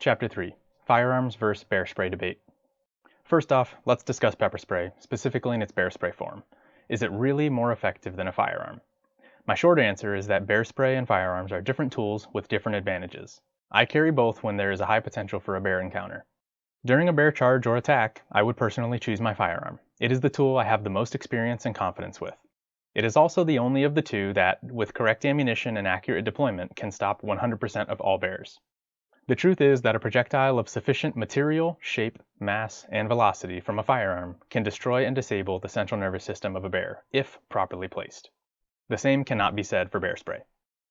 Chapter 3. Firearms vs. Bear spray debate. First off, let's discuss pepper spray, specifically in its bear spray form. Is it really more effective than a firearm? My short answer is that bear spray and firearms are different tools with different advantages. I carry both when there is a high potential for a bear encounter. During a bear charge or attack, I would personally choose my firearm. It is the tool I have the most experience and confidence with. It is also the only of the two that, with correct ammunition and accurate deployment, can stop 100% of all bears. The truth is that a projectile of sufficient material, shape, mass, and velocity from a firearm can destroy and disable the central nervous system of a bear, if properly placed. The same cannot be said for bear spray.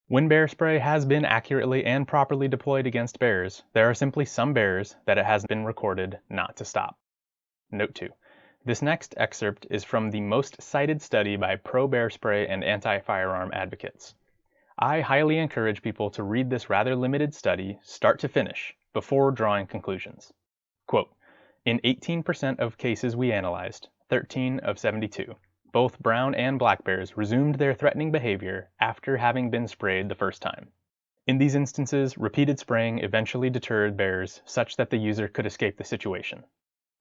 When bear spray has been accurately and properly deployed against bears, there are simply some bears that it has been recorded not to stop. Note 2. This next excerpt is from the most cited study by pro-bear spray and anti-firearm advocates. I highly encourage people to read this rather limited study, start to finish, before drawing conclusions. Quote, in 18% of cases we analyzed, 13 of 72, both brown and black bears resumed their threatening behavior after having been sprayed the first time. In these instances, repeated spraying eventually deterred bears such that the user could escape the situation.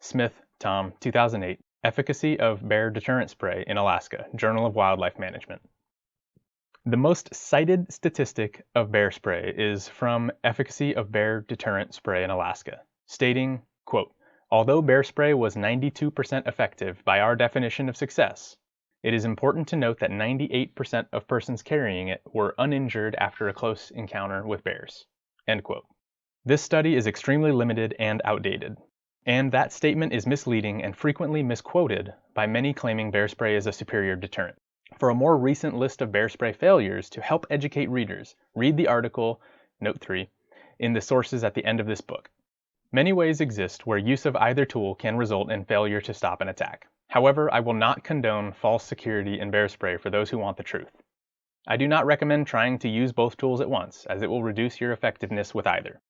Smith, Tom, 2008, Efficacy of Bear Deterrent Spray in Alaska, Journal of Wildlife Management. The most cited statistic of bear spray is from Efficacy of Bear Deterrent Spray in Alaska, stating, quote, although bear spray was 92% effective by our definition of success, it is important to note that 98% of persons carrying it were uninjured after a close encounter with bears. End quote. This study is extremely limited and outdated, and that statement is misleading and frequently misquoted by many claiming bear spray is a superior deterrent. For a more recent list of bear spray failures to help educate readers, read the article, note 3, in the sources at the end of this book. Many ways exist where use of either tool can result in failure to stop an attack. However, I will not condone false security in bear spray for those who want the truth. I do not recommend trying to use both tools at once, as it will reduce your effectiveness with either.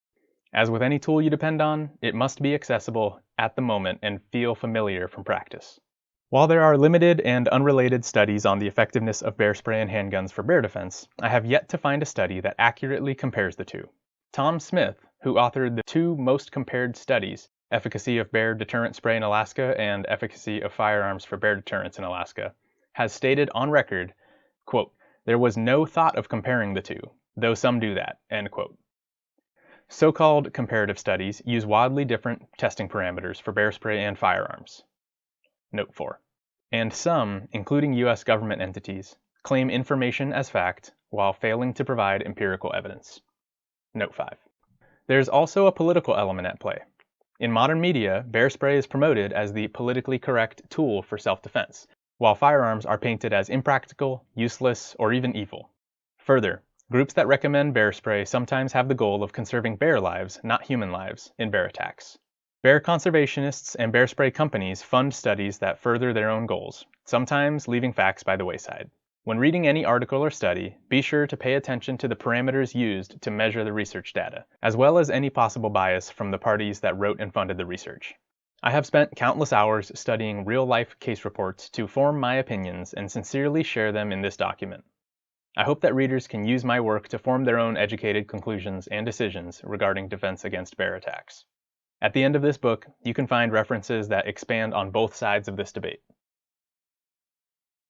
As with any tool you depend on, it must be accessible at the moment and feel familiar from practice. While there are limited and unrelated studies on the effectiveness of bear spray and handguns for bear defense, I have yet to find a study that accurately compares the two. Tom Smith, who authored the two most compared studies, Efficacy of Bear Deterrent Spray in Alaska and Efficacy of Firearms for Bear Deterrence in Alaska, has stated on record, quote, there was no thought of comparing the two, though some do that, end quote. So-called comparative studies use wildly different testing parameters for bear spray and firearms. Note 4. And some, including U.S. government entities, claim information as fact while failing to provide empirical evidence. Note 5. There's also a political element at play. In modern media, bear spray is promoted as the politically correct tool for self-defense, while firearms are painted as impractical, useless, or even evil. Further, groups that recommend bear spray sometimes have the goal of conserving bear lives, not human lives, in bear attacks. Bear conservationists and bear spray companies fund studies that further their own goals, sometimes leaving facts by the wayside. When reading any article or study, be sure to pay attention to the parameters used to measure the research data, as well as any possible bias from the parties that wrote and funded the research. I have spent countless hours studying real-life case reports to form my opinions and sincerely share them in this document. I hope that readers can use my work to form their own educated conclusions and decisions regarding defense against bear attacks. At the end of this book, you can find references that expand on both sides of this debate.